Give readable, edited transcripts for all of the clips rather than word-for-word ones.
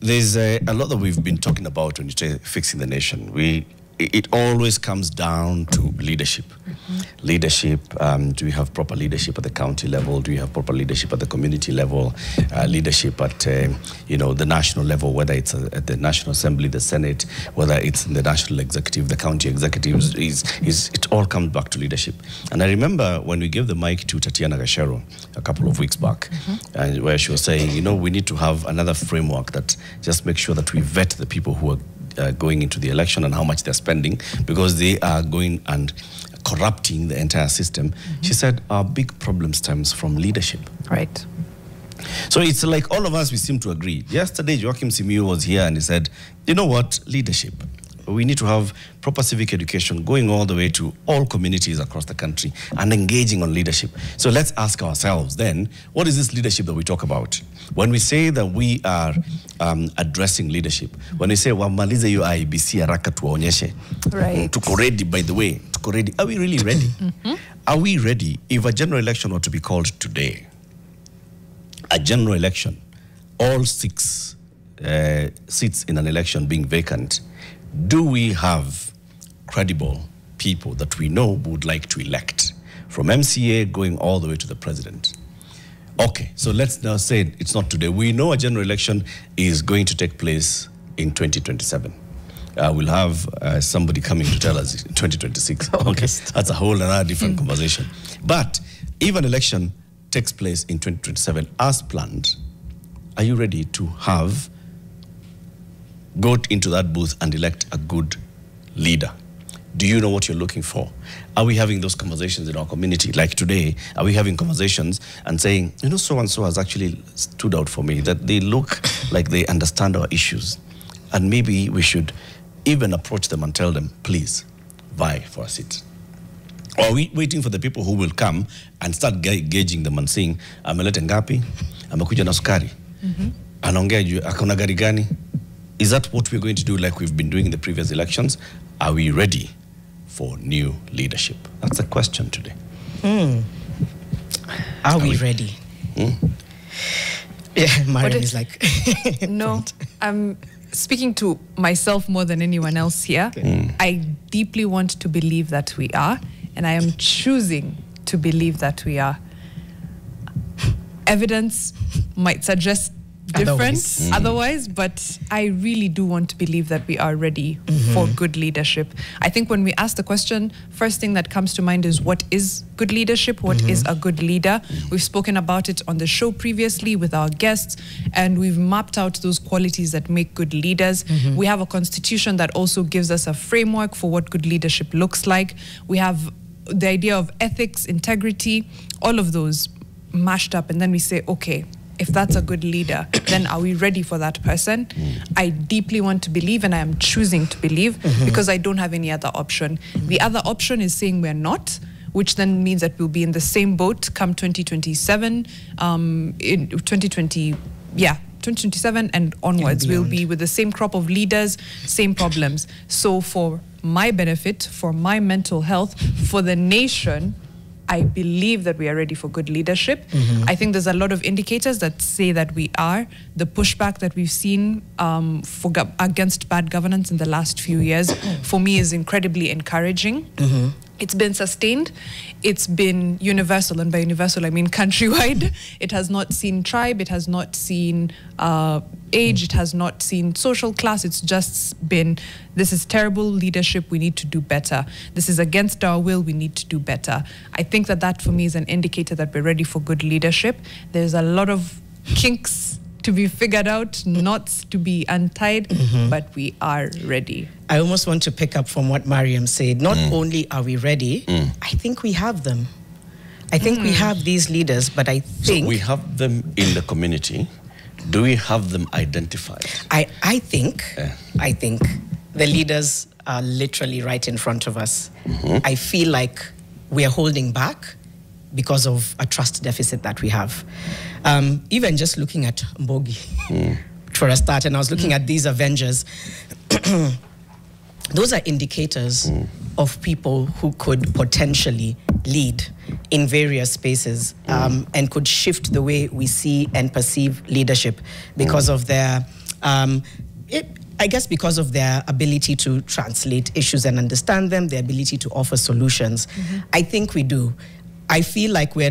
there's a lot that we've been talking about when you say fixing the nation. It always comes down to leadership. Leadership, do we have proper leadership at the county level? Do we have proper leadership at the community level? Leadership at, the national level, whether it's at the National Assembly, the Senate, whether it's in the national executive, the county executives, it all comes back to leadership. And I remember when we gave the mic to Tatiana Gashero a couple of weeks back, and where she was saying, we need to have another framework that just makes sure that we vet the people who are going into the election and how much they're spending, because they are going and corrupting the entire system. She said our big problem stems from leadership. Right. So it's like all of us, we seem to agree. Yesterday, Joachim Simiyu was here and he said, you know what, leadership. We need to have proper civic education going all the way to all communities across the country and engaging on leadership. So let's ask ourselves then, what is this leadership that we talk about? When we say that we are addressing leadership, when we say, wamalize yu IBC haraka tuwaonyeshe. Right. Tuko ready, by the way. Tuko ready. Are we really ready? Are we ready if a general election were to be called today? A general election, all 6 seats in an election being vacant, do we have credible people that we know would like to elect, from MCA going all the way to the president? Okay, so let's now say it's not today. We know a general election is going to take place in 2027. We'll have somebody coming to tell us 2026. Okay, that's a whole another different conversation. But if an election takes place in 2027 as planned, are you ready to go into that booth and elect a good leader? Do you know what you're looking for? Are we having those conversations in our community? Like today, are we having conversations and saying, so-and-so has actually stood out for me, that they look like they understand our issues. And maybe we should even approach them and tell them, please, vie for a seat. Or are we waiting for the people who will come and start gauging them and saying, amelete ngapi, amekuja na sukari, anaongea juu akona gari gani? Is that what we're going to do like we've been doing in the previous elections? Are we ready for new leadership? That's the question today. Are we ready? Yeah, Mariam is like... No, I'm speaking to myself more than anyone else here. I deeply want to believe that we are, and I am choosing to believe that we are. Evidence might suggest different otherwise, but I really do want to believe that we are ready for good leadership. I think when we ask the question, first thing that comes to mind is, what is good leadership? What is a good leader? We've spoken about it on the show previously with our guests, and we've mapped out those qualities that make good leaders. We have a constitution that also gives us a framework for what good leadership looks like. We have the idea of ethics, integrity, all of those mashed up, and then we say, okay, if that's a good leader, then are we ready for that person? I deeply want to believe, and I am choosing to believe, because I don't have any other option. The other option is saying we're not, which then means that we'll be in the same boat come 2027, in 2027 and onwards. We'll be with the same crop of leaders, same problems. So for my benefit, for my mental health, for the nation, I believe that we are ready for good leadership. I think there's a lot of indicators that say that we are. The pushback that we've seen against bad governance in the last few years, for me, is incredibly encouraging. It's been sustained. It's been universal, and by universal I mean countrywide. It has not seen tribe. It has not seen age. It has not seen social class. It's just been, this is terrible leadership. We need to do better. This is against our will. We need to do better. I think that that for me is an indicator that we're ready for good leadership. There's a lot of kinks to be figured out, knots to be untied, but we are ready. I almost want to pick up from what Mariam said. Not only are we ready, I think we have them. I think we have these leaders, but I think... So we have them in the community. Do we have them identified? I think the leaders are literally right in front of us. I feel like we are holding back because of a trust deficit that we have. Even just looking at Mbogi for a start, and I was looking at these Avengers, those are indicators of people who could potentially lead in various spaces and could shift the way we see and perceive leadership because of their I guess because of their ability to translate issues and understand them, their ability to offer solutions. I think we do. I feel like we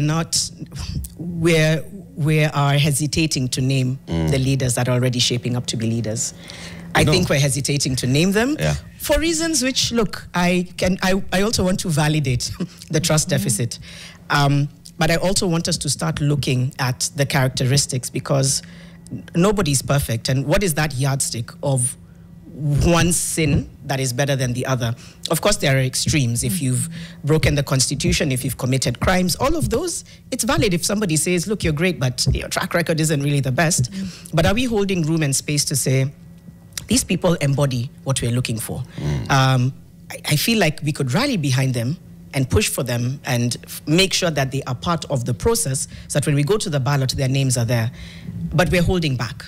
are hesitating to name the leaders that are already shaping up to be leaders. I think we're hesitating to name them for reasons which, look, I also want to validate the trust deficit. But I also want us to start looking at the characteristics, because nobody's perfect. And what is that yardstick of one sin that is better than the other? Of course, there are extremes. If you've broken the Constitution, if you've committed crimes, all of those, it's valid if somebody says, look, you're great, but your track record isn't really the best. But are we holding room and space to say, these people embody what we're looking for? I feel like we could rally behind them and push for them and make sure that they are part of the process, so that when we go to the ballot, their names are there. But we're holding back.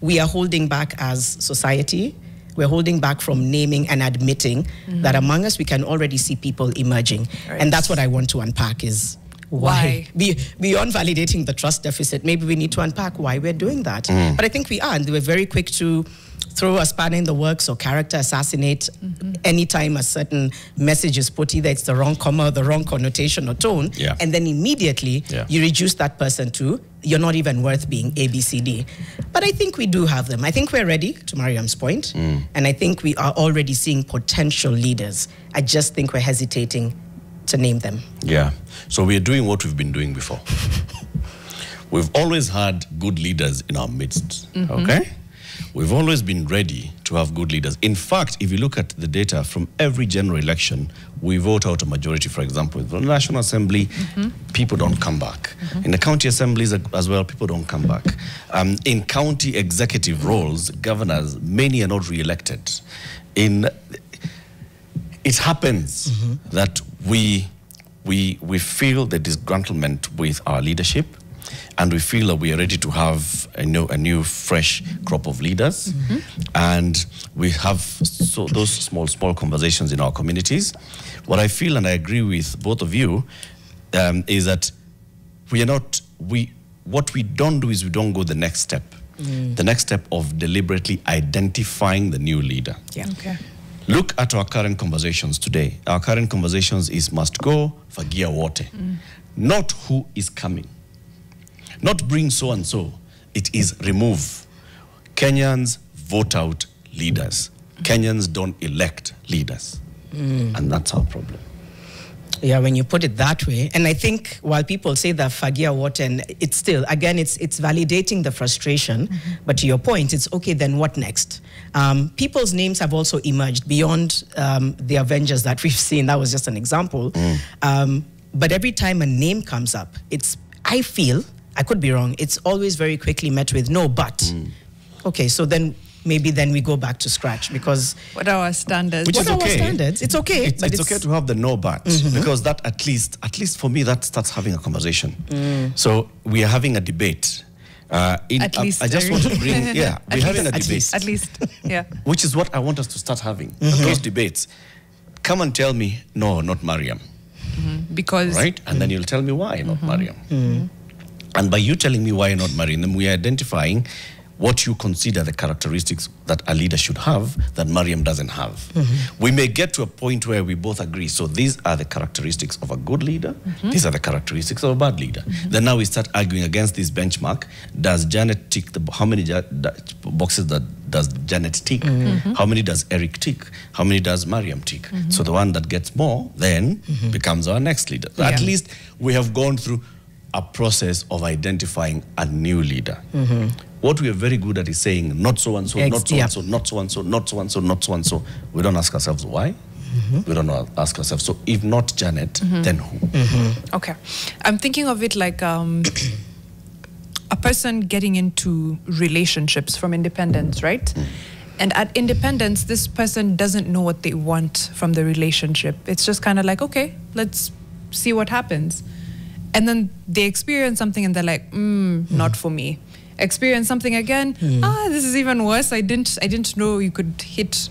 We are holding back as society. We're holding back from naming and admitting that among us, we can already see people emerging. Right. And that's what I want to unpack, is why? Beyond validating the trust deficit, maybe we need to unpack why we're doing that. But I think we are, and we're very quick to throw a spanner in the works or character assassinate anytime a certain message is put, either it's the wrong comma, the wrong connotation or tone, and then immediately you reduce that person to, you're not even worth being A, B, C, D. But I think we do have them. I think we're ready, to Mariam's point, and I think we are already seeing potential leaders. I just think we're hesitating to name them. Yeah. So we're doing what we've been doing before. We've always had good leaders in our midst, okay? We've always been ready to have good leaders. In fact, if you look at the data from every general election, we vote out a majority. For example, in the National Assembly, people don't come back. In the county assemblies as well, people don't come back. In county executive roles, governors, many are not re-elected. It happens that we feel the disgruntlement with our leadership, and we feel that we are ready to have a new fresh crop of leaders. And we have those small conversations in our communities. What I feel, and I agree with both of you, is that what we don't do is we don't go the next step. The next step of deliberately identifying the new leader. Look at our current conversations today. Our current conversations is must go, fagia wote. Not who is coming. Not bring so-and-so. It is remove. Kenyans vote out leaders. Kenyans don't elect leaders. And that's our problem. Yeah, when you put it that way, and I think while people say that fagia water, and it's still, again, it's validating the frustration, but to your point, it's okay, then what next? People's names have also emerged beyond the Avengers that we've seen. That was just an example. But every time a name comes up, I feel, I could be wrong, it's always very quickly met with no, but. Okay, so then maybe then we go back to scratch, because what are our standards? What are our standards? It's okay. It's okay to have the no but, because that at least for me, that starts having a conversation. So we are having a debate. At least. I just want to bring, we're having a debate. At least, yeah. Which is what I want us to start having, those debates. Come and tell me, no, not Mariam. Because... Right? And then you'll tell me why not Mariam. And by you telling me why not Mariam, then we are identifying what you consider the characteristics that a leader should have that Mariam doesn't have. We may get to a point where we both agree. So these are the characteristics of a good leader. These are the characteristics of a bad leader. Then now we start arguing against this benchmark. Does Janet tick how many boxes does Janet tick? How many does Eric tick? How many does Mariam tick? So the one that gets more then becomes our next leader. So at least we have gone through a process of identifying a new leader. What we are very good at is saying not so and so, not so and so, not so and so, not so and so, not so and so. We don't ask ourselves why. We don't ask ourselves, so if not Janet, then who? Okay. I'm thinking of it like a person getting into relationships from independence, right? And at independence, this person doesn't know what they want from the relationship. It's just kind of like, okay, let's see what happens. And then they experience something and they're like, not for me. Experience something again, this is even worse. I didn't know you could hit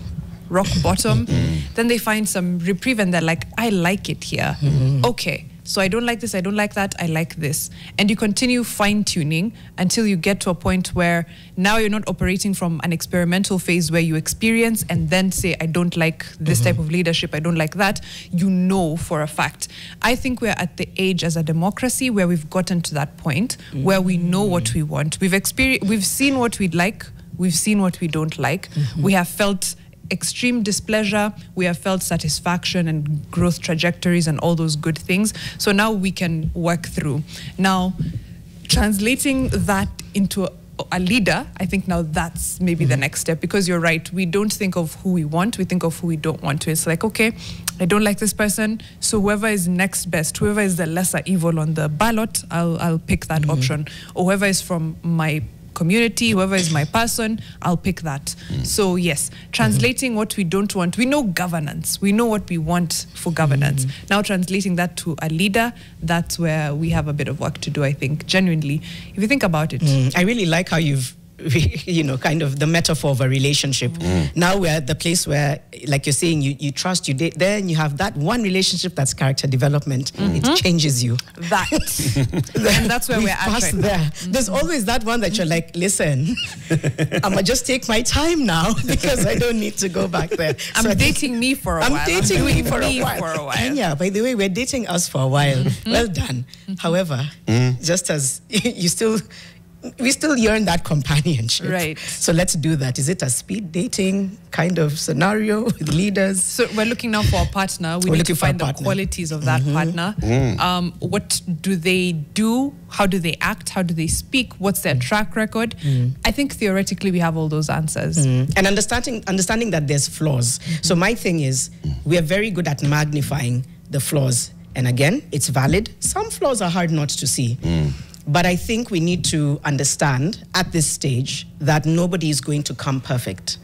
rock bottom. Then they find some reprieve and they're like, I like it here. Okay, So I don't like this, I don't like that, I like this. And you continue fine-tuning until you get to a point where now you're not operating from an experimental phase where you experience and then say, I don't like this type of leadership, I don't like that. You know for a fact. I think we're at the age as a democracy where we've gotten to that point where we know what we want. We've seen what we'd like, we've seen what we don't like. We have felt extreme displeasure, we have felt satisfaction and growth trajectories and all those good things. So now we can work through. Now, translating that into a leader, I think now that's maybe the next step, because you're right, we don't think of who we want, we think of who we don't want to. It's like, okay, I don't like this person, so whoever is next best, whoever is the lesser evil on the ballot, I'll pick that option. Or whoever is from my community, whoever is my person, I'll pick that. So yes, translating what we don't want. We know governance. We know what we want for governance. Now translating that to a leader, that's where we have a bit of work to do, I think, genuinely. If you think about it. I really like how you've kind of the metaphor of a relationship. Now we're at the place where, like you're saying, you trust, you date, then you have that one relationship that's character development. It changes you. That. And that's where we're at right there. now. There's always that one that you're like, listen, I'm gonna just take my time now because I don't need to go back there. I'm dating me for a while. I'm dating me for a while. Kenya, by the way, we're dating us for a while. Well done. However, just as we still yearn that companionship. Right. So let's do that. Is it a speed dating kind of scenario with leaders? So we're looking now for a partner. We need to find the qualities of that partner. What do they do? How do they act? How do they speak? What's their track record? I think theoretically we have all those answers. And understanding that there's flaws. So my thing is, we are very good at magnifying the flaws. And again, it's valid. Some flaws are hard not to see. But I think we need to understand at this stage that nobody is going to come perfect.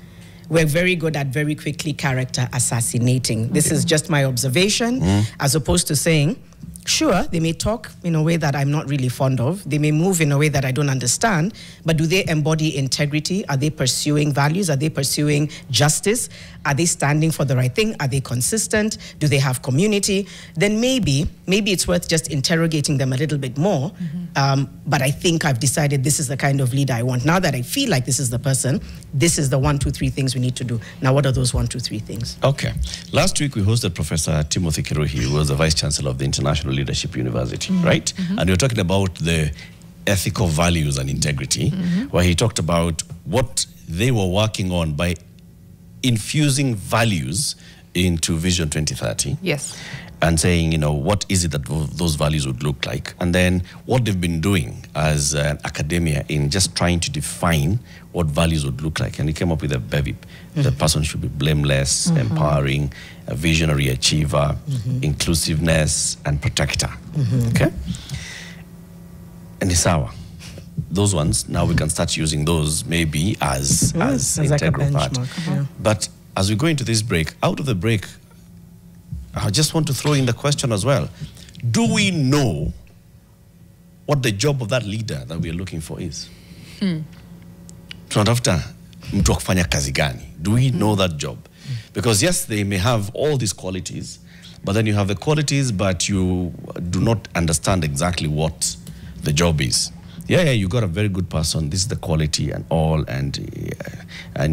We're very good at very quickly character assassinating. This is just my observation, as opposed to saying, sure, they may talk in a way that I'm not really fond of. They may move in a way that I don't understand. But do they embody integrity? Are they pursuing values? Are they pursuing justice? Are they standing for the right thing? Are they consistent? Do they have community? Then maybe it's worth just interrogating them a little bit more. But I think I've decided this is the kind of leader I want. Now that I feel like this is the person, this is the 1, 2, 3 things we need to do. Now, what are those 1, 2, 3 things? Okay. Last week, we hosted Professor Timothy Kiruhi, who was the Vice Chancellor of the International Leadership University, right? And we were talking about the ethical values and integrity, where he talked about what they were working on by infusing values into Vision 2030. Yes. And saying, what is it that those values would look like? And then what they've been doing as academia in just trying to define what values would look like. And he came up with a BEVIP. The person should be blameless, empowering, a visionary achiever, inclusiveness, and protector. Okay? And Isawa, those ones, now we can start using those maybe as integral like part. But as we go into this break, out of the break, I just want to throw in the question as well. Do we know what the job of that leader that we are looking for is? Tunatafuta mtu wa kufanya kazi gani? Do we know that job? Because yes, they may have all these qualities, but then you have the qualities, but you do not understand exactly what the job is. Yeah, you got a very good person. This is the quality and all, and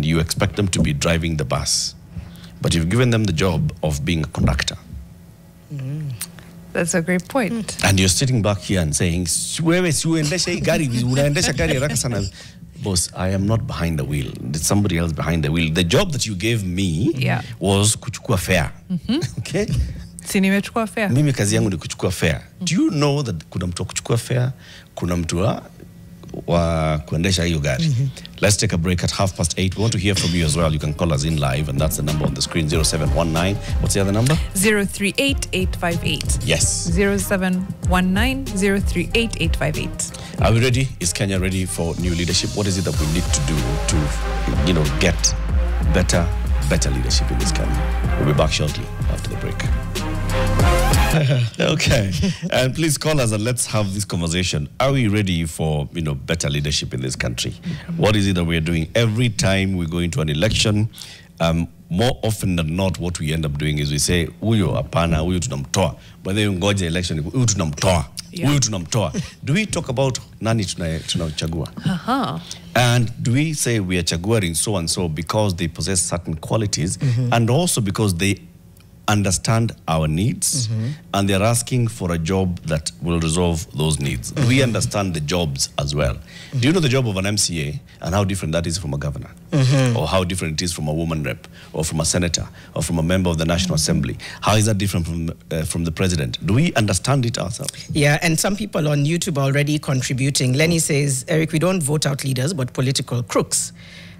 you expect them to be driving the bus. But you've given them the job of being a conductor. That's a great point. And you're sitting back here and saying, boss, I am not behind the wheel. There's somebody else behind the wheel. The job that you gave me was kuchukua fare. Okay? Nimechukua fare. Mimi kazi yangu ni kuchukua fare. Do you know that kuna mtu wa kuchukua fare, kuna mtu wa kuendesha hiyo gari? Let's take a break at 8:30. We want to hear from you as well. You can call us in live, and that's the number on the screen, 0719. What's the other number? 038858. Yes. 0719 038858. Are we ready? Is Kenya ready for new leadership? What is it that we need to do to, get better leadership in this country? We'll be back shortly after the break. Okay, and please call us and let's have this conversation. Are we ready for better leadership in this country? What is it that we are doing every time we go into an election? more often than not, what we end up doing is we say, huyo hapana, huyo tunamtoa. But then ngoja election, huyo tunamtoa. Huyo tunamtoa. Do we talk about nani tunachagua? And do we say we are chaguaring so and so because they possess certain qualities and also because they understand our needs and they're asking for a job that will resolve those needs? Do we understand the jobs as well? Do you know the job of an MCA and how different that is from a governor? Or how different it is from a woman rep or from a senator or from a member of the National Assembly? How is that different from the president? Do we understand it ourselves? Yeah, and some people on YouTube are already contributing. Lenny says, Eric, we don't vote out leaders, but political crooks.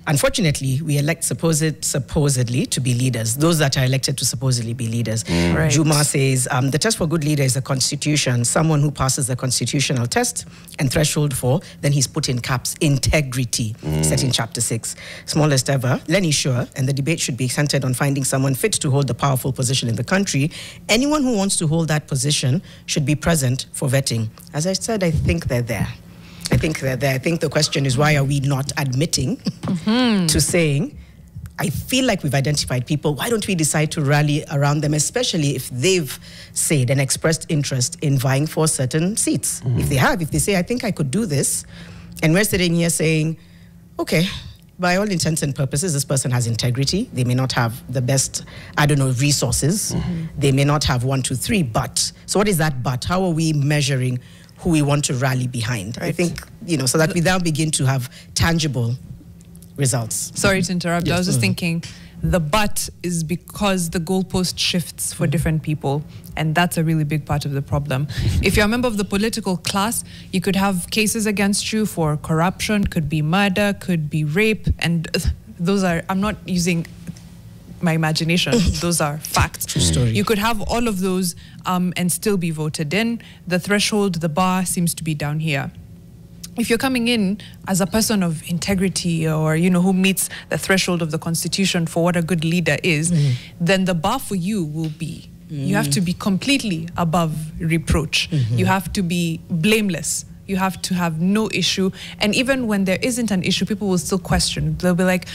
Unfortunately, we elect supposedly to be leaders, those that are elected to supposedly be leaders. Right. Juma says, the test for good leader is the constitution, someone who passes the constitutional test and threshold for, then he's put in caps, integrity, set in chapter 6. Smallest ever, Lenny sure, and the debate should be centered on finding someone fit to hold the powerful position in the country. Anyone who wants to hold that position should be present for vetting. As I said, I think they're there. I think they're there. I think the question is, why are we not admitting to saying, I feel like we've identified people, why don't we decide to rally around them, especially if they've said and expressed interest in vying for certain seats. If they say, I think I could do this, and we're sitting here saying, okay, by all intents and purposes, this person has integrity. They may not have the best, resources. They may not have 1, 2, 3, but. So what is that but? How are we measuring who we want to rally behind? Right. I think, so that we now begin to have tangible results. Sorry to interrupt. Yes. I was just thinking, the but is because the goalpost shifts for different people, and that's a really big part of the problem. If you're a member of the political class, you could have cases against you for corruption, could be murder, could be rape, and those are, I'm not using my imagination, those are facts. True story. You could have all of those and still be voted in. The threshold, the bar seems to be down here. If you're coming in as a person of integrity or, who meets the threshold of the constitution for what a good leader is, then the bar for you will be, you have to be completely above reproach. You have to be blameless. You have to have no issue. And even when there isn't an issue, people will still question. They'll be like,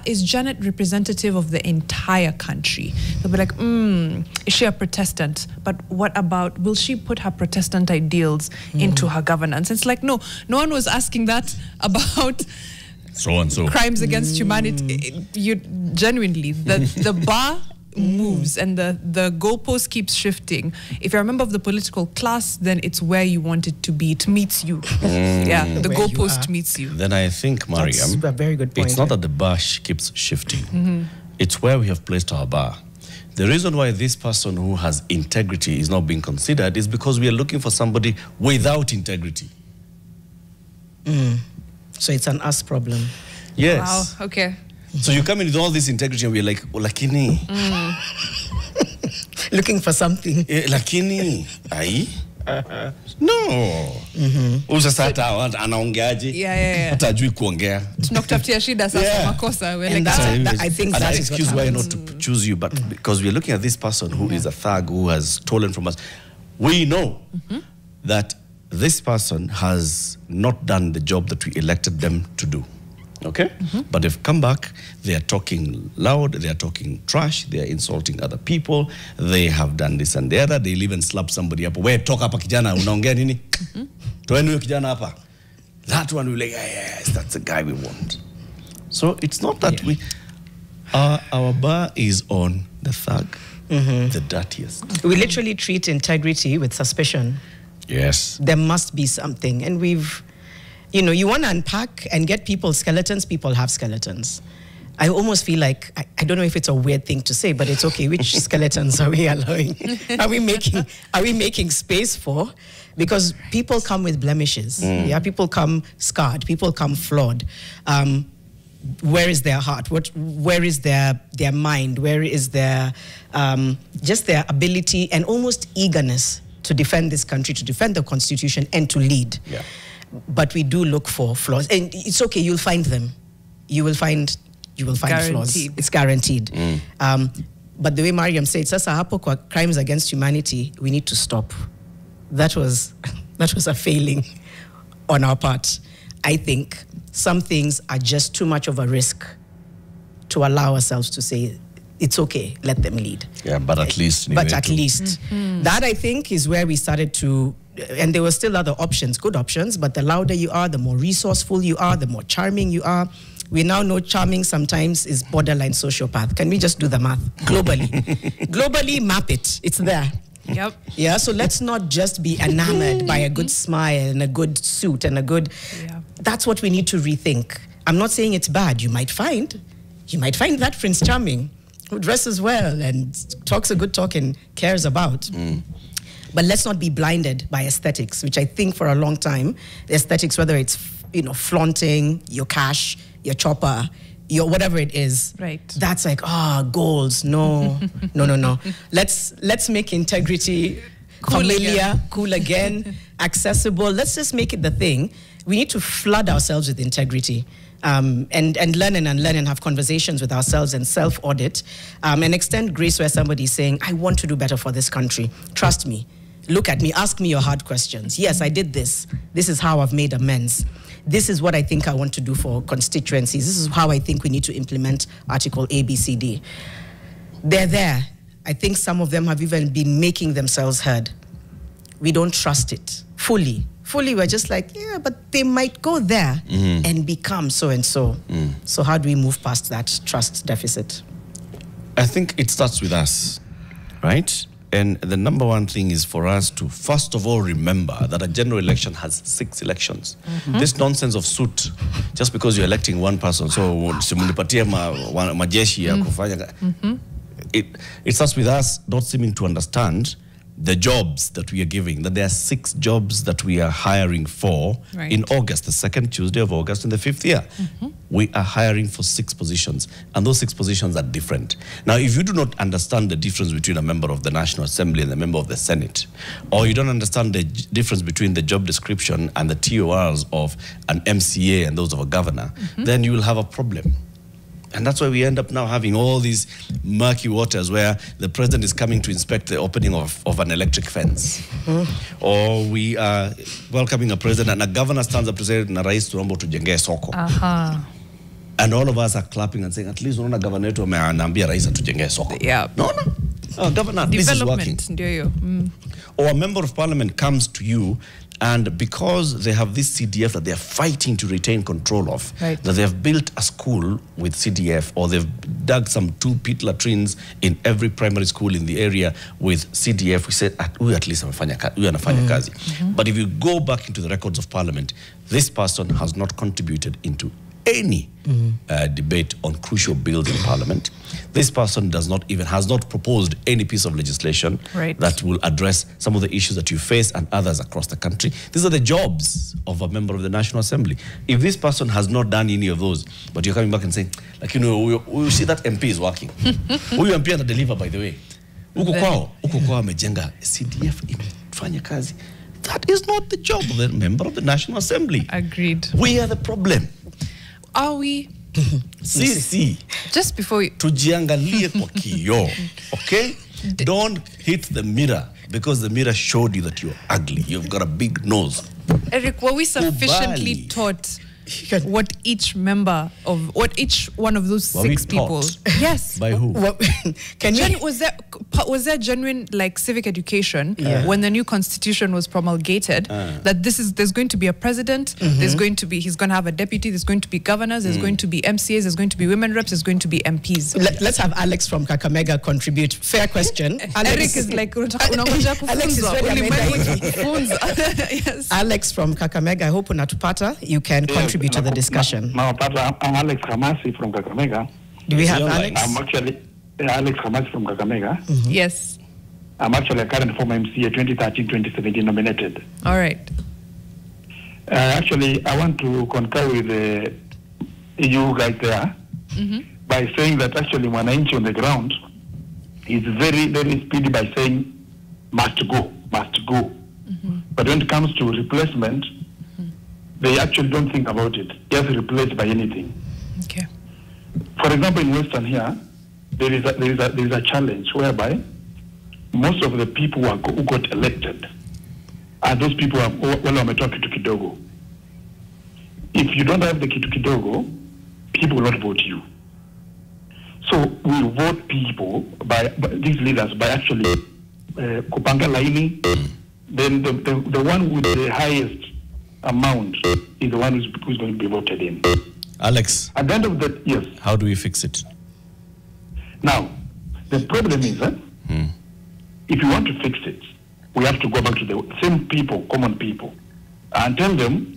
is Janet representative of the entire country? They'll be like, is she a Protestant? But what about, will she put her Protestant ideals into her governance? It's like, no one was asking that about so-and-so crimes against humanity. You genuinely, the bar moves and the goalpost keeps shifting. If you're a member of the political class, then it's where you want it to be. It meets you. Yeah, the goalpost meets you. Then I think, Mariam, that's a very good point. It's not that the bar keeps shifting. It's where we have placed our bar. The reason why this person who has integrity is not being considered is because we are looking for somebody without integrity. So it's an us problem. Yes. Wow, okay. So you come in with all this integrity and we're like, oh, lakini. Looking for something. Lakini. Ai? No. Sasa hata anaongeaje? Hata ajui kuongea. Tunakutafutia shida sasa makosa. I think that is excuse why not to choose you, but because we're looking at this person who is a thug who has stolen from us. We know that this person has not done the job that we elected them to do. Okay? But they've come back, they are talking loud, they are talking trash, they are insulting other people, they have done this and the other, they'll even slap somebody up. We talk hapa kijana, unaongea nini? Toeni huyo kijana hapa. That one will like, yes, that's the guy we want. So it's not that our bar is on the thug, the dirtiest. We literally treat integrity with suspicion. Yes. There must be something. And we've, you want to unpack and get people skeletons, people have skeletons. I almost feel like, I don't know if it's a weird thing to say, but it's okay. Which skeletons are we allowing? Are we making space for? Because people come with blemishes. Yeah, people come scarred. People come flawed. Where is their heart? Where is their mind? Where is their just their ability and almost eagerness to defend this country, to defend the Constitution, and to lead? Yeah. But we do look for flaws, and it's okay. You'll find them. You will find flaws. It's guaranteed. But the way Mariam said, sasa hapo kwa crimes against humanity, we need to stop. That was a failing on our part. I think some things are just too much of a risk to allow ourselves to say it's okay, let them lead. Yeah, but at least. But at least. That, I think, is where we started to, and there were still other options, good options, but the louder you are, the more resourceful you are, the more charming you are. We now know charming sometimes is borderline sociopath. Can we just do the math globally? Globally, map it. It's there. Yep. Yeah, so let's not just be enamored by a good smile and a good suit and a good... Yeah. That's what we need to rethink. I'm not saying it's bad. You might find that Prince Charming who dresses well and talks a good talk and cares about. But let's not be blinded by aesthetics, which I think for a long time, the aesthetics, whether it's, flaunting your cash, your chopper, your whatever it is, right? That's like, goals. No, no. Let's make integrity cool again, accessible. Let's just make it the thing. We need to flood ourselves with integrity. And learn and unlearn and have conversations with ourselves and self-audit and extend grace where somebody's saying, I want to do better for this country. Trust me. Look at me. Ask me your hard questions. Yes, I did this. This is how I've made amends. This is what I think I want to do for constituencies. This is how I think we need to implement Article A, B, C, D. They're there. I think some of them have even been making themselves heard. We don't trust it fully. Fully, we're just like, yeah, but they might go there and become so-and-so. So how do we move past that trust deficit? I think it starts with us, right? And the number one thing is for us to, first of all, remember that a general election has 6 elections. This nonsense of suit, just because you're electing one person, so simunipatia majeshi ya kufanya. It starts with us not seeming to understand the jobs that we are giving, that there are 6 jobs that we are hiring for in August, the 2nd Tuesday of August in the 5th year. We are hiring for 6 positions, and those 6 positions are different. Now, if you do not understand the difference between a member of the National Assembly and a member of the Senate, or you don't understand the difference between the job description and the TORs of an MCA and those of a governor, then you will have a problem. And that's why we end up now having all these murky waters where the president is coming to inspect the opening of an electric fence. Or we are welcoming a president and a governor stands up to say, na rais tunaomba tujengee soko. And all of us are clapping and saying, at least unaona governor wetu anaambia rais atujengee soko. No. Governor, this is working. Or a member of parliament comes to you, and because they have this CDF that they're fighting to retain control of, that they have built a school with CDF, or they've dug some 2 pit latrines in every primary school in the area with CDF, we said, at least anafanya kazi. But if you go back into the records of parliament, this person has not contributed into any debate on crucial bills in parliament. This person has not proposed any piece of legislation that will address some of the issues that you face and others across the country. These are the jobs of a member of the National Assembly. If this person has not done any of those, but you're coming back and saying, like, we see that MP is working. Huyu MP ana deliver, by the way. Huko kwao amejenga CDF imefanya kazi. That is not the job of the member of the National Assembly. Agreed. We are the problem. Are we? See. Just before you... Tujiangalie kwa kioo, okay? Don't hit the mirror because the mirror showed you that you're ugly. You've got a big nose. Eric, were we sufficiently taught what each member of, what each one of those 6 people... Yes. By who? Was there genuine, like, civic education when the new constitution was promulgated, that there's going to be a president, he's going to have a deputy, there's going to be governors, there's going to be MCAs, there's going to be women reps, there's going to be MPs. Let's have Alex from Kakamega contribute. Fair question. Eric is like, Alex is very yes. Alex from Kakamega, I hope unatupata. You can contribute to the discussion. I'm Alex Kamasi from Kakamega. Do we have Alex? I'm actually Alex Kamasi from Kakamega. Yes. I'm actually a current former MCA, 2013-2017 nominated. All right. Actually, I want to concur with you guys there by saying that actually Mwananchi on the ground is very, very speedy by saying must go. But when it comes to replacement, they actually don't think about it. Just replaced by anything. Okay. For example, in Western here, there is a challenge whereby most of the people who got elected are those people who wametoa kitu kidogo. If you don't have the kitu kidogo, people will not vote you. So we vote people by these leaders by actually kupanga laini. Then the one with the highest amount is the one who's going to be voted in. Alex. At the end of that, yes. How do we fix it? Now, the problem is that if you want to fix it, we have to go back to the same people, common people, and tell them,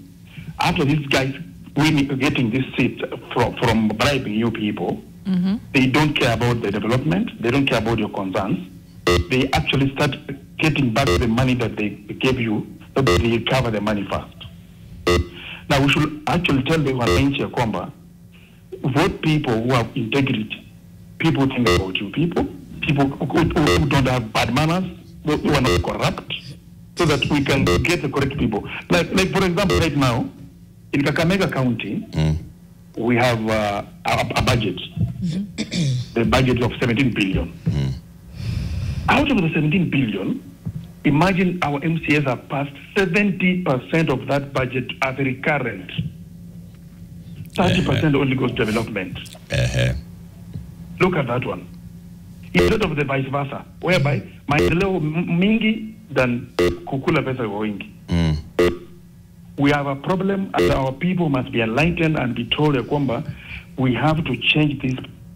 after these guys getting this seat from bribing you people, they don't care about the development, they don't care about your concerns. They actually start getting back the money that they gave you, so that they recover the money first. Now, we should actually tell the wananchi kwamba, vote people who have integrity. People think about you people who don't have bad manners, who are not corrupt, so that we can get the correct people. Like for example, right now, in Kakamega County, we have a budget, the budget of 17 billion. Out of the 17 billion, imagine our MCAs have passed 70% of that budget as recurrent. 30% only goes to development. Look at that one. Instead of the vice versa, whereby maendeleo mingi than kukula pesa wingi. We have a problem, and our people must be enlightened and be told kwamba we have to change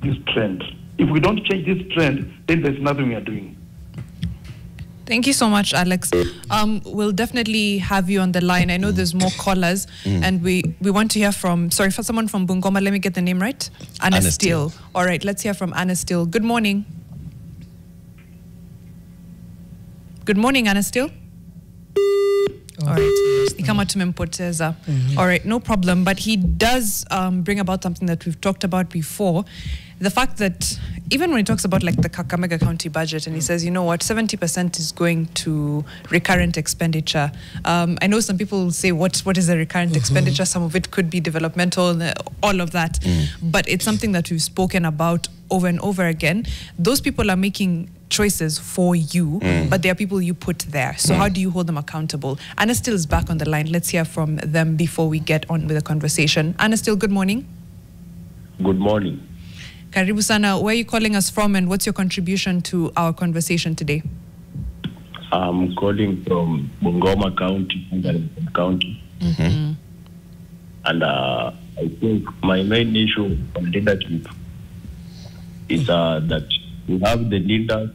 this trend. If we don't change this trend, then there's nothing we are doing. Thank you so much, Alex. We'll definitely have you on the line. I know there's more callers, and we want to hear from, sorry, for someone from Bungoma. Let me get the name right. Anna Steele. All right, let's hear from Anna Steele. Good morning. Good morning, Anna Steele. All right. All right, no problem. But he does bring about something that we've talked about before. The fact that even when he talks about like the Kakamega County budget, and he says, you know what, 70% is going to recurrent expenditure. I know some people will say, what is a recurrent expenditure? Some of it could be developmental, all of that. But it's something that we've spoken about over and over again. Those people are making choices for you, but there are people you put there. So how do you hold them accountable? Anna Steele is back on the line. Let's hear from them before we get on with the conversation. Anna Steele, good morning. Good morning. Karibu sana. Where are you calling us from, and what's your contribution to our conversation today? I'm calling from Bungoma County, County. And I think my main issue on leadership is that we have the leaders,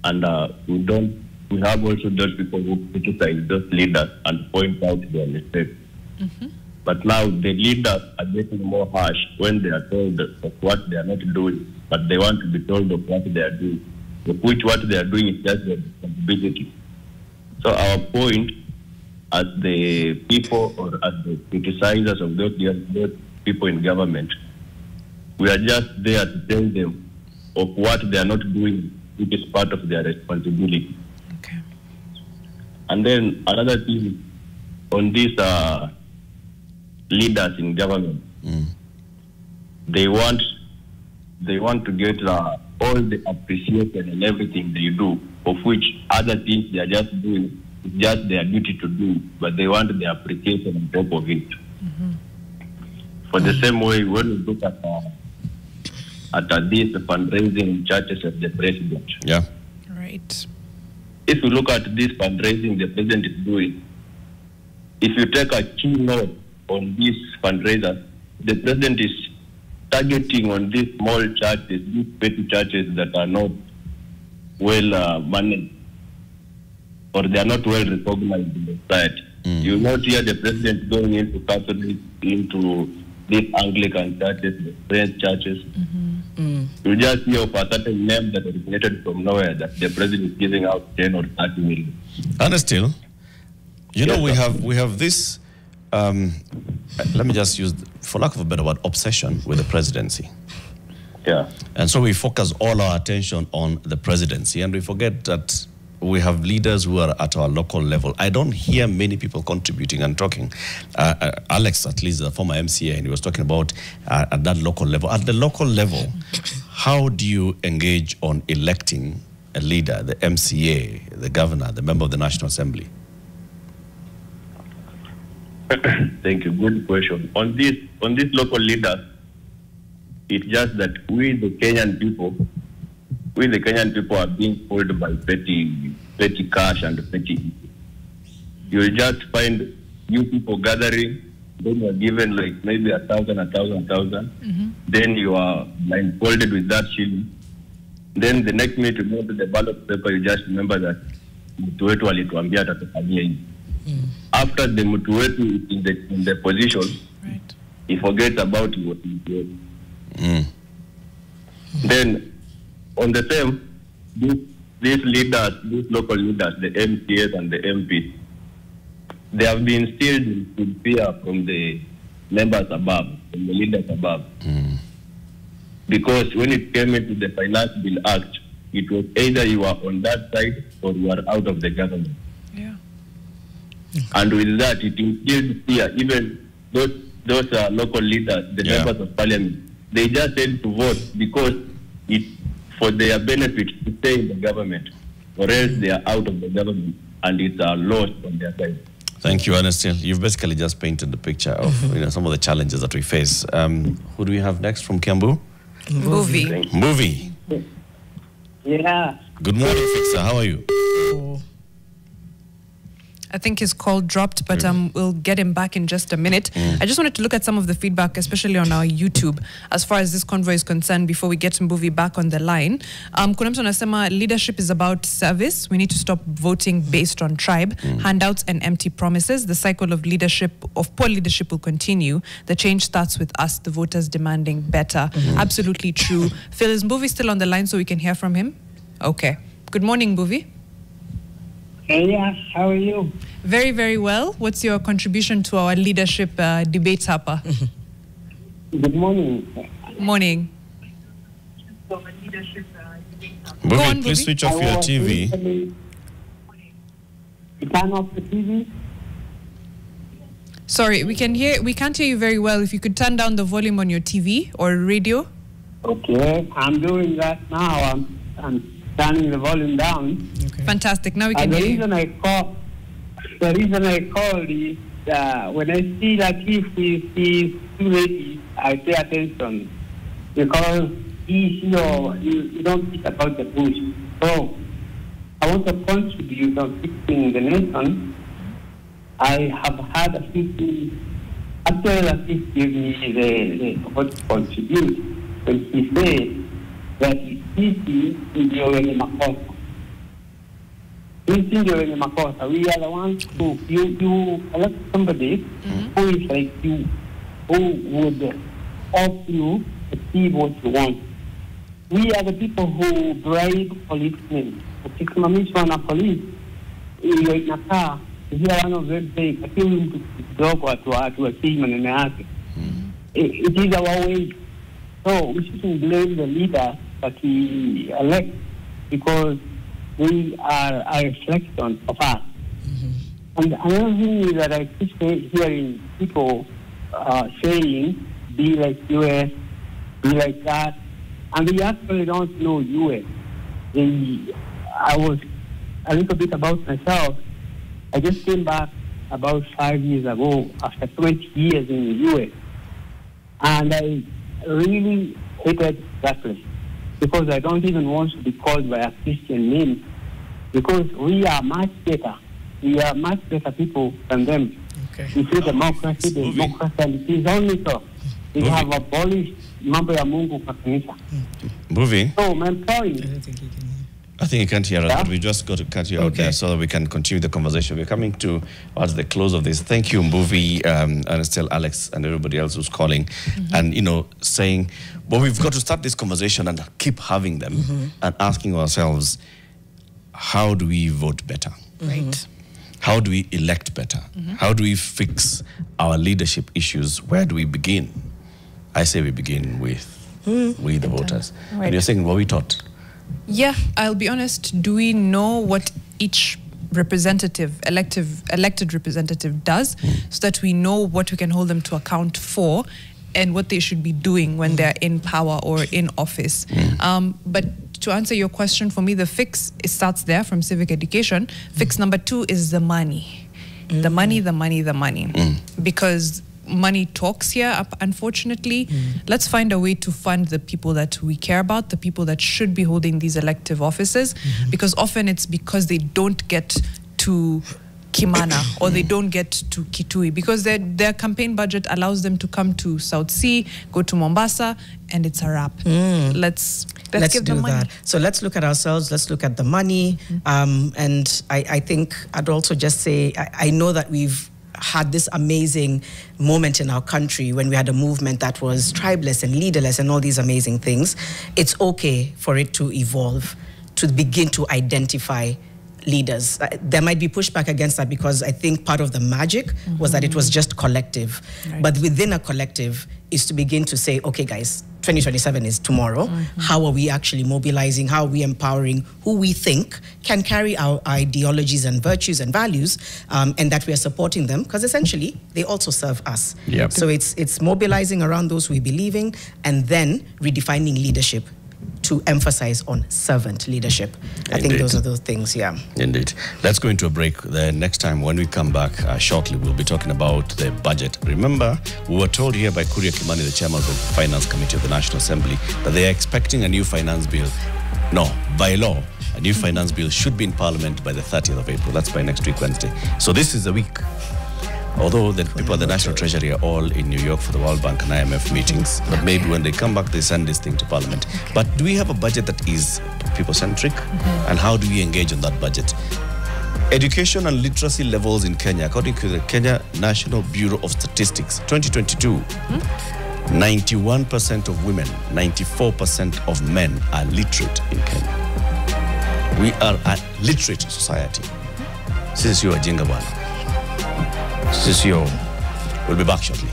and we have also those people who criticize those leaders and point out their mistakes. But now the leaders are getting more harsh when they are told of what they are not doing, but they want to be told of what they are doing, of which what they are doing is just their responsibility. So our point as the people or as the criticizers of those people in government, we are just there to tell them of what they are not doing, which is part of their responsibility. Okay. And then another thing on these leaders in government, they want to get all the appreciation and everything they do, of which other things they are just doing, it's just their duty to do, but they want the appreciation on top of it. For the same way, when we look at this fundraising churches of the president. Yeah. Right. If you look at this fundraising the president is doing, if you take a key note on these fundraisers, the president is targeting on these small churches, these petty churches that are not well managed, or they are not well recognized in the society. You will not hear the president going into Catholic, into these Anglican churches, the French churches. You just hear of a certain name that originated from nowhere that the president is giving out 10 or 30 million. And still, you know, we have this, let me just use, for lack of a better word, obsession with the presidency. Yeah. And so we focus all our attention on the presidency, and we forget that we have leaders who are at our local level. I don't hear many people contributing and talking. Alex, at least, the former MCA, and he was talking about at that local level. At the local level, how do you engage on electing a leader, the MCA, the governor, the member of the National Assembly? Thank you. Good question. On these local leaders, It's just that we the Kenyan people are being fooled by petty cash and petty. You'll just find you people gathering, then you're given like maybe 1,000. Then you are blindfolded with that shilling. Then the next minute you go to the ballot paper, you just remember that mtu wetu alituambia atatufanyia hivi. After the mtu wetu is in the position, right, he forgets about what he did. Then on the same, these leaders, these local leaders, the MCAs and the MPs, they have been instilled in fear from the members above, from the leaders above. Because when it came into the Finance Bill Act, it was either you are on that side or you are out of the government. Yeah. And with that, it instilled fear. Even those local leaders, the members of parliament, they just said to vote because it's for their benefit to stay in the government, or else they are out of the government, and it's a loss on their side. Thank you, Ernestil. You've basically just painted the picture of some of the challenges that we face. Who do we have next from Kiambu? Movie. Yeah. Good morning, Fixer. How are you? I think his call dropped, but we'll get him back in just a minute. I just wanted to look at some of the feedback, especially on our YouTube, as far as this convoy is concerned, before we get Mbuvi back on the line. Kuna mtu anasema leadership is about service. We need to stop voting based on tribe, handouts and empty promises. The cycle of poor leadership will continue. The change starts with us, the voters, demanding better. Absolutely true. Phil, is Mbuvi still on the line so we can hear from him? Okay. Good morning, Mbuvi. Hey, yeah, how are you? Very, very well. What's your contribution to our leadership debate, Hapa? Good morning. Morning. Mbuvi, please switch off your TV. Turn off the TV. Sorry, we can't hear you very well. If you could turn down the volume on your TV or radio. Okay, I'm doing that now. I'm turning the volume down. Okay. Fantastic. Now we can hear you. The reason I called is when I see that if he's too late, I pay attention because you don't think about the bush. So I want to contribute on fixing the nation. I have had a few things. Actually, a few gave me the what to contribute when he said that sisi ndio wenye makosa. Sisi ndio wenye makosa. We are the ones who you elect somebody who is like you, who would help you achieve what you want. We are the people who bribe policemen. Ukisimamishwa na police, hiyo inakaa here one of them say, "Lakini mtu kidogo atuachie maneno yake." It is our way. So we shouldn't blame the leader that we elect because we are a reflection of us. And another thing is that I keep hearing people saying, be like US, be like that, and they actually don't know US. I was a little bit about myself. I just came back about 5 years ago after 20 years in the US. And I really hated that place because I don't even want to be called by a Christian name because we are much better. We are much better people than them. Okay. We say democracy, and it is only so. We have abolished mambo ya Mungu kwa kanisa. Moving. So my point. I think you can't hear us, but we just got to cut you out there so that we can continue the conversation. We're coming towards the close of this. Thank you, Mbuvi, Ernestil, Alex, and everybody else who's calling and, saying, well, we've got to start this conversation and keep having them and asking ourselves, how do we vote better? Right. How do we elect better? How do we fix our leadership issues? Where do we begin? I say we begin with we, the voters. Right. And you're saying, what we taught? Yeah, I'll be honest. Do we know what each representative, elected representative does so that we know what we can hold them to account for and what they should be doing when they're in power or in office? But to answer your question, for me, the fix starts there from civic education. Fix number 2 is the money. The money. Because money talks here, unfortunately. Let's find a way to fund the people that we care about, the people that should be holding these elective offices, because often it's because they don't get to Kimana or they don't get to Kitui because their campaign budget allows them to come to South Sea, go to Mombasa, and it's a wrap. Let's give them money. That. So let's look at ourselves, let's look at the money. And I think I'd also just say, I know that we've had this amazing moment in our country when we had a movement that was tribeless and leaderless and all these amazing things. It's okay for it to evolve, to begin to identify leaders. There might be pushback against that because I think part of the magic was that it was just collective. Right. But within a collective is to begin to say, okay, guys, 2027 is tomorrow. How are we actually mobilizing? How are we empowering who we think can carry our ideologies and virtues and values, and that we are supporting them? Because essentially, they also serve us. Yep. So it's mobilizing around those we believe in, and then redefining leadership to emphasize on servant leadership. I think those are those things, yeah. Indeed. Let's go into a break. The next time when we come back shortly, we'll be talking about the budget. Remember, we were told here by Kuria Kimani, the chairman of the Finance Committee of the National Assembly, that they are expecting a new finance bill. No, by law, a new finance bill should be in Parliament by the 30th of April. That's by next week, Wednesday. So this is the week. Although the people at the National Treasury are all in New York for the World Bank and IMF meetings, but maybe when they come back, they send this thing to Parliament. But do we have a budget that is people-centric? And how do we engage on that budget? Education and literacy levels in Kenya, according to the Kenya National Bureau of Statistics, 2022, 91% of women, 94% of men are literate in Kenya. We are a literate society. Sisi wajinga bwana. We'll be back shortly.